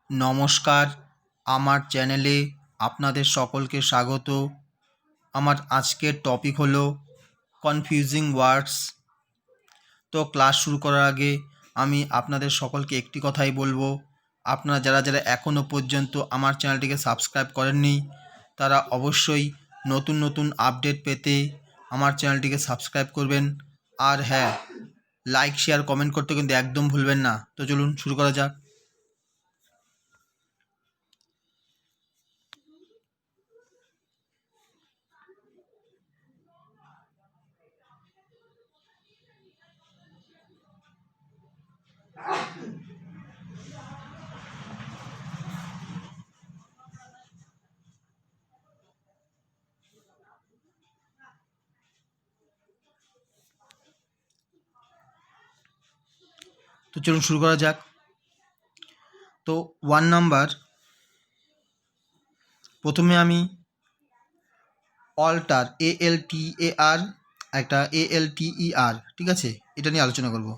নমস্কার, আমার চ্যানেলে আপনাদের সকলকে স্বাগত। আমার আজকের টপিক হলো কনফিউজিং ওয়ার্ডস। তো ক্লাস শুরু করার আগে আমি আপনাদের সকলকে একটি কথাই বলবো, আপনারা যারা যারা এখনও পর্যন্ত আমার চ্যানেলটিকে সাবস্ক্রাইব করেননি তারা অবশ্যই নতুন নতুন আপডেট পেতে আমার চ্যানেলটিকে সাবস্ক্রাইব করবেন। আর হ্যাঁ, লাইক শেয়ার কমেন্ট করতে কিন্তু একদম ভুলবেন না। তো চলুন শুরু করা যাক। তো চলুন শুরু করা যাক। তো 1 নাম্বার, প্রথমে আমি অল্টার ALTAR একটা ALTER, ঠিক আছে, এটা নিয়ে আলোচনা করব।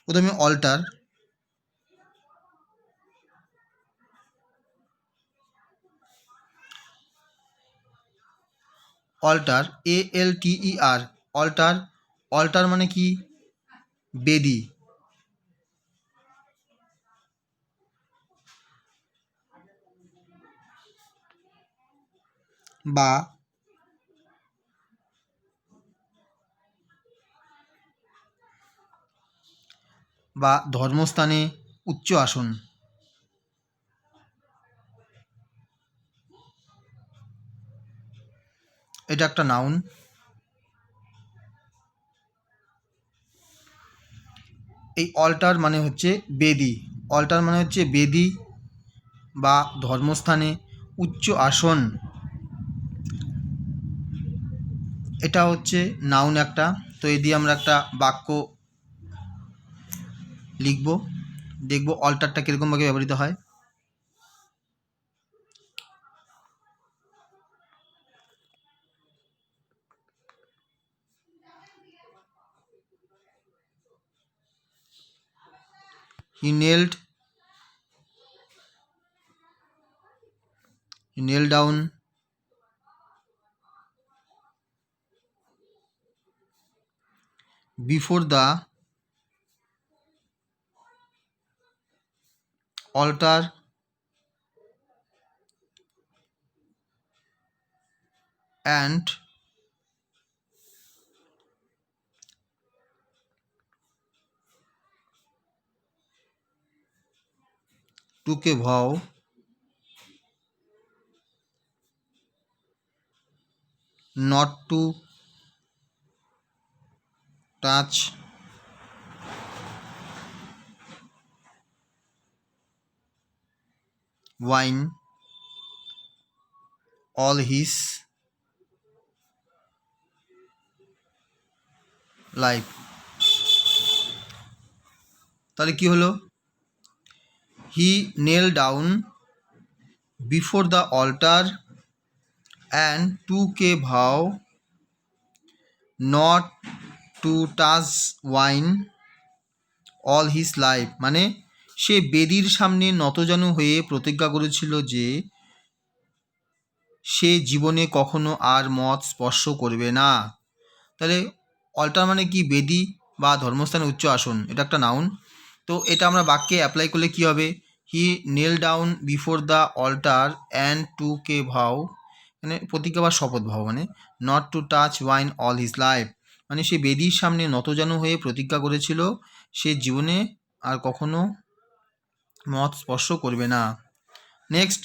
প্রথমে alter alter ALTER alter alter মানে কি? বেদি বা ধর্মস্থানে উচ্চ আসন। এটা একটা নাউন। এই অল্টার মানে হচ্ছে বেদি। অল্টার মানে হচ্ছে বেদি বা ধর্মস্থানে উচ্চ আসন। এটা হচ্ছে নাউন একটা। তো এই দিয়ে আমরা একটা বাক্য লিখব, দেখব অল্টারটা কীরকমভাবে ব্যবহৃত হয়। He knelt down before the altar and took a vow not to touch wine all his life। তাহলে কি হলো? He knelt down before the altar and took a vow not to touch wine all his life। মানে সে বেদির সামনে নতজানু হয়ে প্রতিজ্ঞা করেছিল যে সে জীবনে কখনো আর মদ স্পর্শ করবে না। তাহলে অল্টার মানে কি? বেদি বা ধর্মস্থানে উচ্চ আসন, এটা একটা নাউন। তো এটা আমরা বাক্যে অ্যাপ্লাই করলে কি হবে? He knelt down before the altar and took vow, মানে প্রতিজ্ঞা বা শপথ ভাও, মানে not to touch wine all his life, মানে সে বেদির সামনে নতজানু হয়ে প্রতিজ্ঞা করেছিল সে জীবনে আর কখনো মদ স্পর্শ করবে না। নেক্সট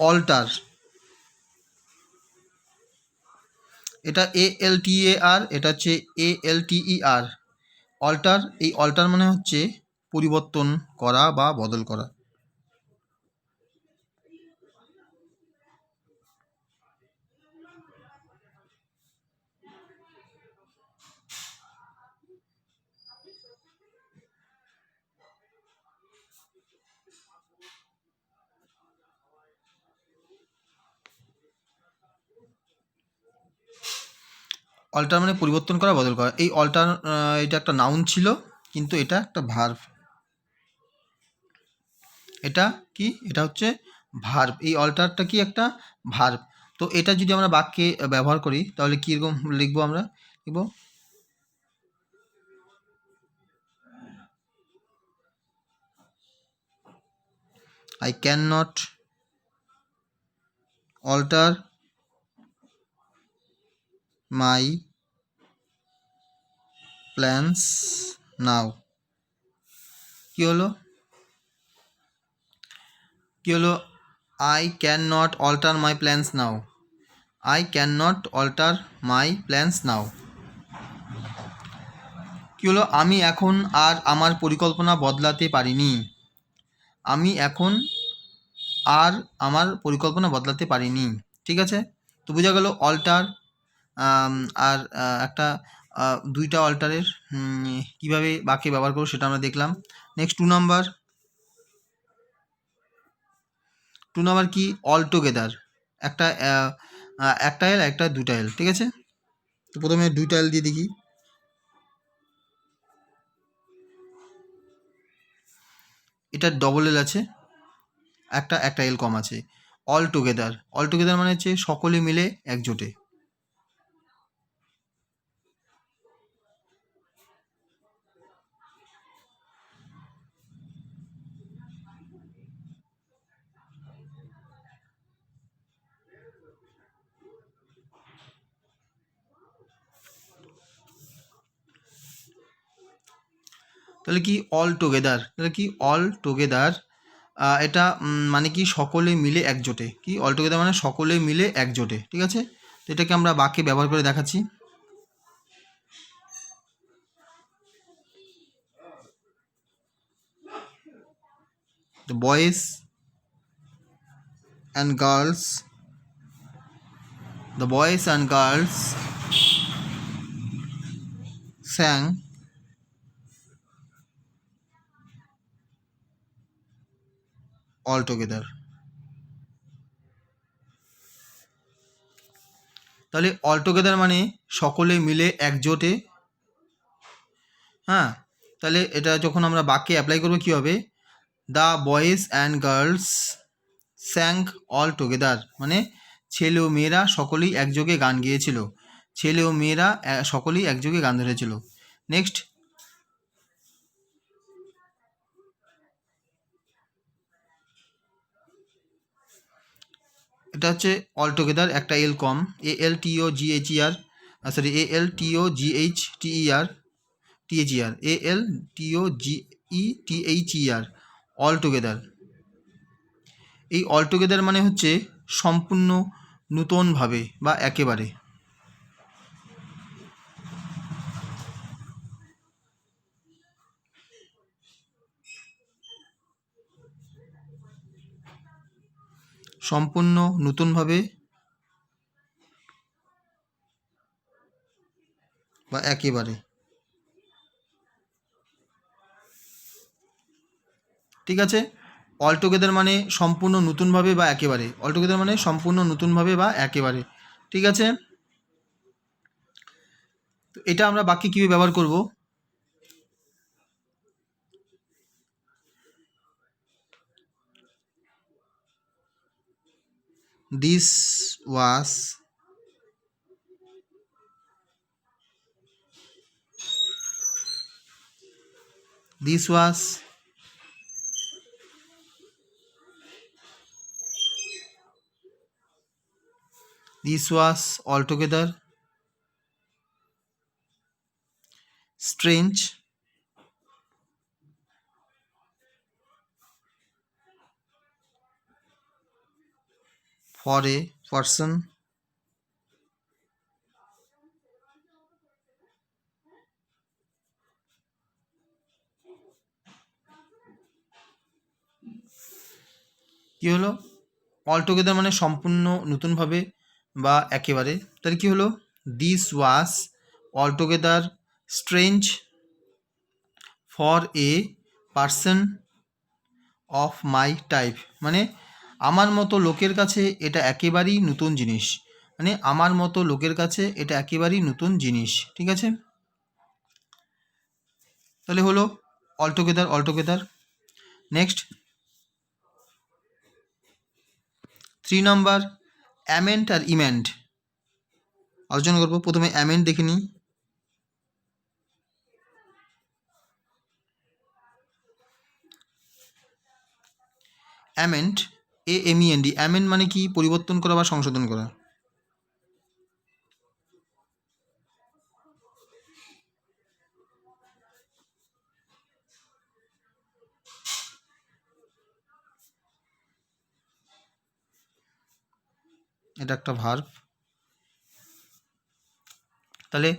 অল্টার, এটা ALTAR, এটা হচ্ছে ALTER। অল্টার, এই অল্টার মানে হচ্ছে পরিবর্তন করা বা বদল করা। অল্টার মানে পরিবর্তন করা, বদল করা। এই অল্টার, এটা একটা নাউন ছিল। কিন্তু এটা একটা ভার্ব। এটা কি? এটা হচ্ছে ভার্ব। এই অল্টারটা কি? একটা ভার্ব। তো এটা যদি আমরা বাক্যে ব্যবহার করি তাহলে কীরকম লিখবো? আমরা লিখব I cannot alter my plans now. কি হলো? I cannot alter my plans now. I cannot alter my plans now. কি হলো? আমি এখন আর আমার পরিকল্পনা বদলাতে পারিনি। আমি এখন আর আমার পরিকল্পনা বদলাতে পারিনি। ঠিক আছে? তো বোঝা গেল অল্টার আর একটা দুইটা অল্টারের কীভাবে বাক্যে ব্যবহার করবো সেটা আমরা দেখলাম। নেক্সট 2 নাম্বার কি? All together. একটা একটা এল, একটা দুটা এল। ঠিক আছে? তো প্রথমে দুইটা এল দিয়ে দেখি। এটা ডবল এল আছে, একটা এল কম আছে। অল টুগেদার মানে হচ্ছে সকলে মিলে একজোটে। তাহলে কি অল টুগেদার? এটা মানে কি? সকলে মিলে একজোটে। কি অল টুগেদার মানে সকলে মিলে একজোটে। ঠিক আছে? তো এটাকে আমরা বাক্যে ব্যবহার করে দেখাচ্ছি। The boys and girls sang all together. তাহলে অল টুগেদার মানে সকলে মিলে একজোটে। হ্যাঁ, তাহলে এটা যখন আমরা বাক্যে অ্যাপ্লাই করবো কী হবে? The boys and girls স্যাং all together মানে ছেলে ও মেয়েরা সকলেই একযোগে গান গেয়েছিল। ছেলে ও মেয়েরা সকলেই একযোগে গান ধরেছিল। নেক্সট এটা হচ্ছে অল টুগেদার, একটা এল কম। ALTOGHER sorry ALTOGHTER ALTOGETHER all together. এই অল টুগেদার মানে হচ্ছে সম্পূর্ণ, নূতনভাবে বা একেবারে। সম্পূর্ণ, নতুনভাবে বা একেবারে। ঠিক আছে? অল টুগেদার মানে সম্পূর্ণ নতুনভাবে বা একেবারে। অল টুগেদার মানে সম্পূর্ণ নতুনভাবে বা একেবারে। ঠিক আছে? তো এটা আমরা বাক্যে কীভাবে ব্যবহার করব? This was altogether strange for a person কি হলো? অল টুগেদার মানে সম্পূর্ণ, নতুনভাবে বা একেবারে। তাহলে কি হলো? This was all together strange for a person of my type মানে আমার মতো লোকের কাছে এটা একেবারেই নতুন জিনিস। মানে আমার মতো লোকের কাছে এটা একেবারেই নতুন জিনিস। ঠিক আছে? তাহলে হলো অলটুগেদার। নেক্সট 3 নাম্বার অ্যামেন্ট আর ইমেন্ট আলোচনা করবো। প্রথমে অ্যামেন্ট দেখে নিই। অ্যামেন্ট AMEND, অ্যামেন্ট মানে কি? পরিবর্তন করা বা সংশোধন করা। এটা একটা ভার্ব। তাহলে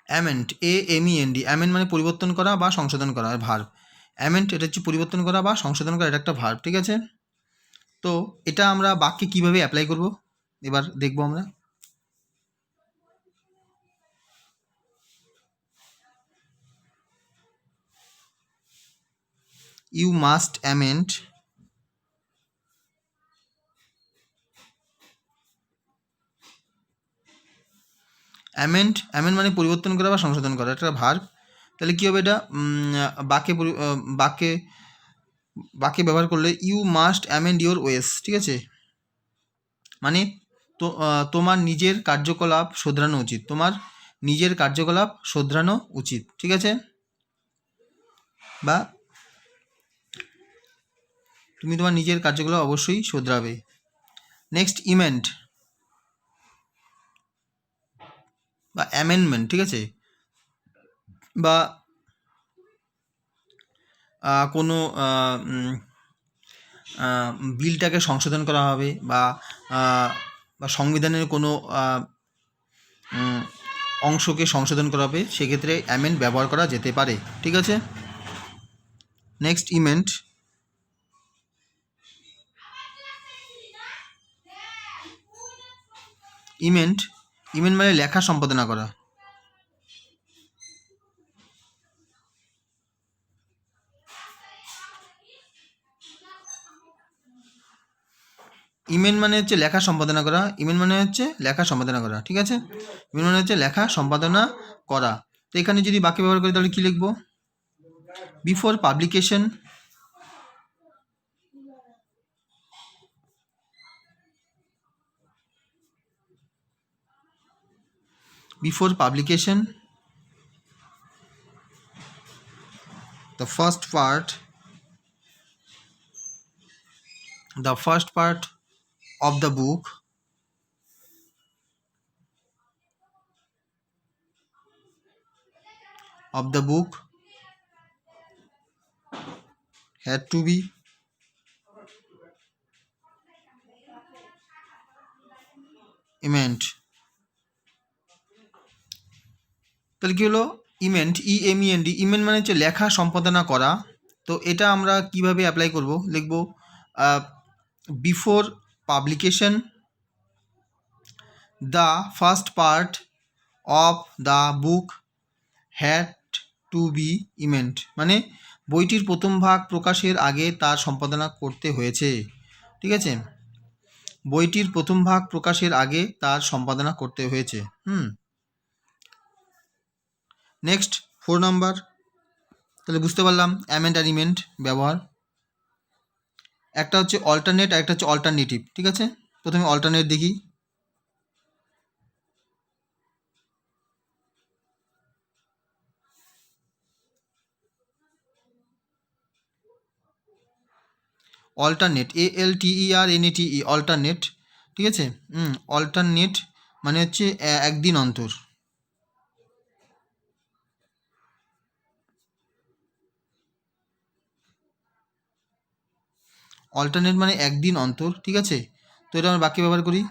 অ্যামেন্ট AMEND, অ্যামেন্ট মানে পরিবর্তন করা বা সংশোধন করা, ভার্ব। অ্যামেন্ট এটা হচ্ছে পরিবর্তন করা বা সংশোধন করা, এটা একটা ভার্ব, ঠিক আছে। তো এটা আমরা বাক্যে কিভাবে অ্যাপ্লাই করব এবার দেখব আমরা। ইউ মাস্ট অ্যামেন্ড অ্যামেন্ড মানে পরিবর্তন করা বা সংশোধন করা, এটা ভার্ব। তাহলে কী হবে এটা? বাক্যে বাক্যে ব্যবহার করলে ইউ মাস্ট অ্যামেন্ড ইউর ওয়েস, ঠিক আছে। মানে তো তোমার নিজের কার্যকলাপ শোধরানো উচিত, তোমার নিজের কার্যকলাপ শোধরানো উচিত, ঠিক আছে। বা তুমি তোমার নিজের কার্যকলাপ অবশ্যই শোধরাবে। নেক্সট ইমেন্ট বা অ্যামেন্ডমেন্ট, ঠিক আছে। বা কোনো বিলটাকে সংশোধন করা হবে, বা সংবিধানের কোনো অংশকে সংশোধন করা হবে, সেক্ষেত্রে অ্যামেন্ড ব্যবহার করা যেতে পারে, ঠিক আছে। নেক্সট ইমেন্ট মানে লেখা সম্পাদনা করা। ইমেন্ট মানে হচ্ছে লেখা সম্পাদনা করা, ঠিক আছে। ইমেন্ট মানে হচ্ছে লেখা সম্পাদনা করা। তো এখানে যদি বাক্য ব্যবহার করি তাহলে কী লিখব? Before publication the first part of the book had to be emended। তাহলে কী হলো? ইমেন্ট ইমেন্ট মানে হচ্ছে লেখা সম্পাদনা করা। তো এটা আমরা কিভাবে অ্যাপ্লাই করব? লিখব before publication the first part of the book had to be emend, মানে বইটির প্রথম ভাগ প্রকাশের আগে তার সম্পাদনা করতে হয়েছে, ঠিক আছে। বইটির প্রথম ভাগ প্রকাশের আগে তার সম্পাদনা করতে হয়েছে। Next 4 number. তাহলে বুঝতে পারলাম অ্যামেন্ড আর ইমেন্ট ব্যবহার। একটা হচ্ছে অল্টারনেট আর একটা হচ্ছে অল্টারনেটিভ, ঠিক আছে। প্রথমে অল্টারনেট দেখি। অল্টারনেট ALTERNATE, অল্টারনেট, ঠিক আছে। অল্টারনেট মানে হচ্ছে একদিন অন্তর। অল্টারনেট মানে একদিন অন্তর, ঠিক আছে। তো এটা আমরা বাক্যে ব্যবহার করি।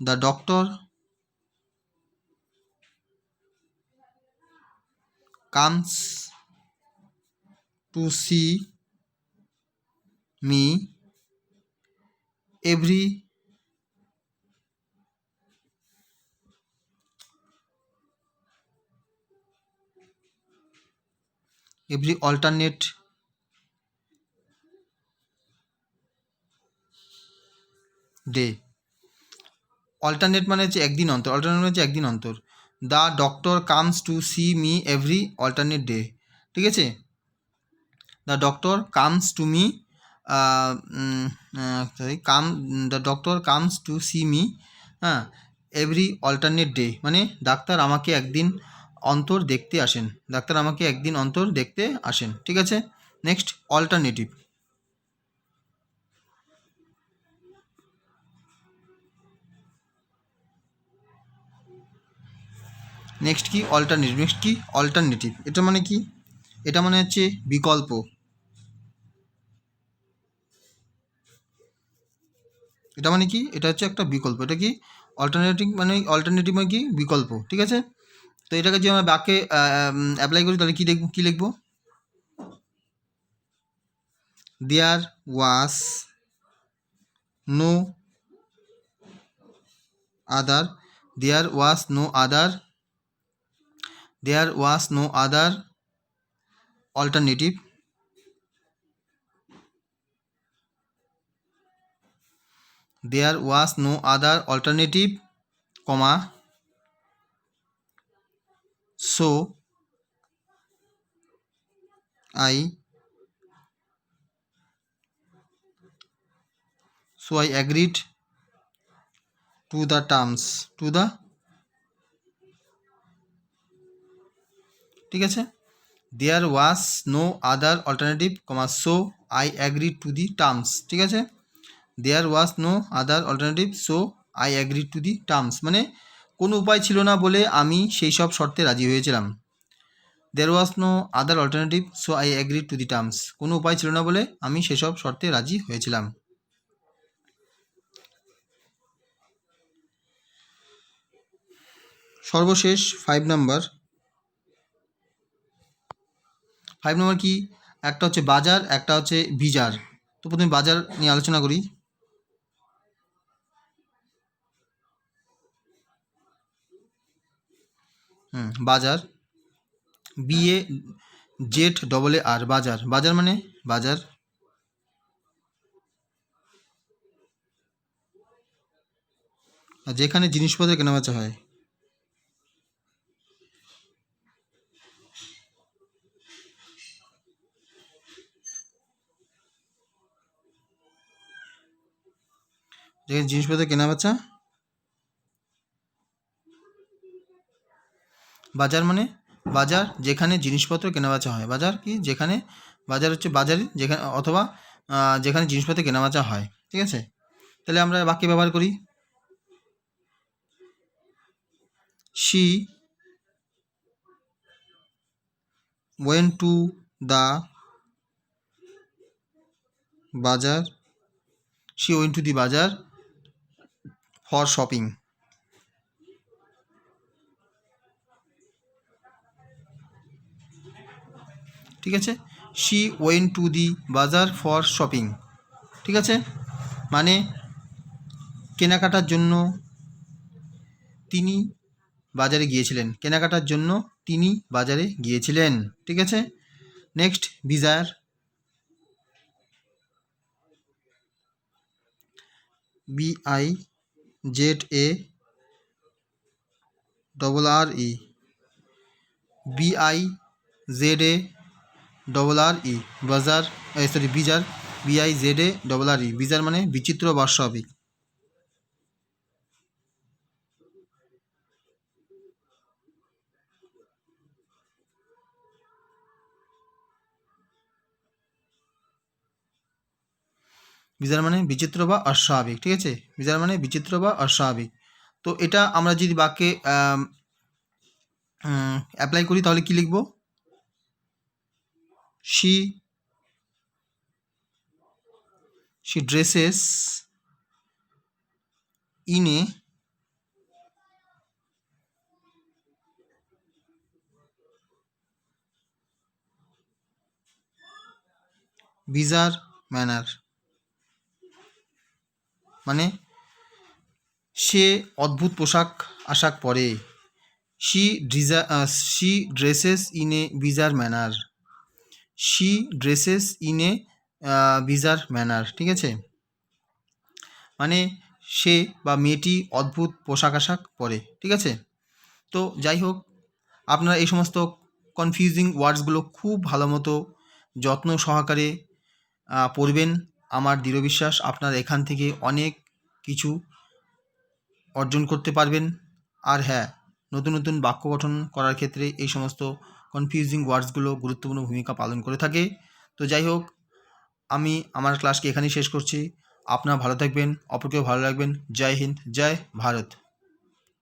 The doctor comes to see me every alternate day. Alternate মানে হচ্ছে একদিন অন্তর, অল্টারনেট মানে হচ্ছে একদিন অন্তর। The doctor comes to see me every alternate day, ঠিক আছে। The doctor comes to me the doctor comes to see me, হ্যাঁ, এভরি অল্টারনেট ডে মানে ডাক্তার আমাকে একদিন অন্তর দেখতে আসেন, ডাক্তার আমাকে একদিন অন্তর দেখতে আসেন, ঠিক আছে। Next alternative. নেক্সট কি অল্টারনেটিভ, নেক্সট কি অল্টারনেটিভ, এটা মানে কি, এটা মানে হচ্ছে বিকল্প, এটা মানে কি, এটা হচ্ছে একটা বিকল্প, এটা কি অল্টারনেটিভ মানে, অল্টারনেটিভ মানে কি বিকল্প, ঠিক আছে। তো এটাকে যদি আমরা বাক্যে অ্যাপ্লাই করি তাহলে কি দেখব, কি লিখব, there was no other, there was no other, there was no other alternative, there was no other alternative, comma, so I agreed to the terms, to the, ঠিক আছে। There was no other alternative, comma, so I agreed to the terms, ঠিক আছে। There was no other alternative, so I agreed to the terms মানে কোনো উপায় ছিল না বলে আমি সেই সব শর্তে রাজি হয়েছিলাম। There was no other alternative, so I agreed to the terms, কোনো উপায় ছিল না বলে আমি সেসব শর্তে রাজি হয়েছিলাম। সর্বশেষ 5 নাম্বার, 5 নম্বর কি, একটা হচ্ছে বাজার, একটা হচ্ছে ভিজার। তো প্রথমে বাজার নিয়ে আলোচনা করি। বাজার, বিএ জেড ডবল এ আর, বাজার, বাজার মানে বাজার, যেখানে জিনিসপত্র কেনাবেচা হয়। যেখানে জিনিসপত্র কেনাবেচা, বাজার মানে বাজার যেখানে জিনিসপত্র কেনাবেচা হয়, বাজার কি যেখানে, বাজার হচ্ছে বাজারে যেখানে, অথবা যেখানে জিনিসপত্র কেনাবেচা হয়, ঠিক আছে। তাহলে আমরা বাক্যে ব্যবহার করি, শি ওয়েন্ট টু দ্য বাজার, শি ওয়েন্ট টু দি বাজার ফর শপিং, ঠিক আছে। শি ওয়েন্ট টু দি বাজার ফর শপিং, ঠিক আছে, মানে কেনাকাটার জন্য তিনি বাজারে গিয়েছিলেন, কেনাকাটার জন্য তিনি বাজারে গিয়েছিলেন, ঠিক আছে। নেক্সট ভিজার, বিআই জেড এ ডবল আর ই, বিআই Z A double R E, bazaar, sorry bizarre, B I Z A double R E, bizarre মানে বিচিত্র বা অস্বাভাবিক। বিজার মানে বিচিত্র বা অস্বাভাবিক, ঠিক আছে, বিজার মানে বিচিত্র বা অস্বাভাবিক। তো এটা আমরা যদি বাক্যে অ্যাপ্লাই করি তাহলে কি লিখব, she dresses in a bizarre manner, মানে সে অদ্ভুত পোশাক আশাক পরে, she dresses in a bizarre manner, she dresses in a bizarre manner, ঠিক আছে, মানে সে বা মেয়েটি অদ্ভুত পোশাক আশাক পরে, ঠিক আছে? তো যাই হোক, আপনারা এই সমস্ত কনফিউজিং ওয়ার্ডসগুলো খুব ভালো মতো যত্ন সহকারে পড়বেন। আমার দৃঢ় বিশ্বাস আপনারা এখান থেকে অনেক কিছু অর্জন করতে পারবেন। আর হ্যাঁ, নতুন নতুন বাক্য গঠন করার ক্ষেত্রে এই সমস্ত কনফিউজিং ওয়ার্ডসগুলো গুরুত্বপূর্ণ ভূমিকা পালন করে থাকে। তো যাই হোক, আমি আমার ক্লাসকে এখানেই শেষ করছি। আপনারা ভালো থাকবেন, অপরকেও ভালো রাখবেন। জয় হিন্দ, জয় ভারত।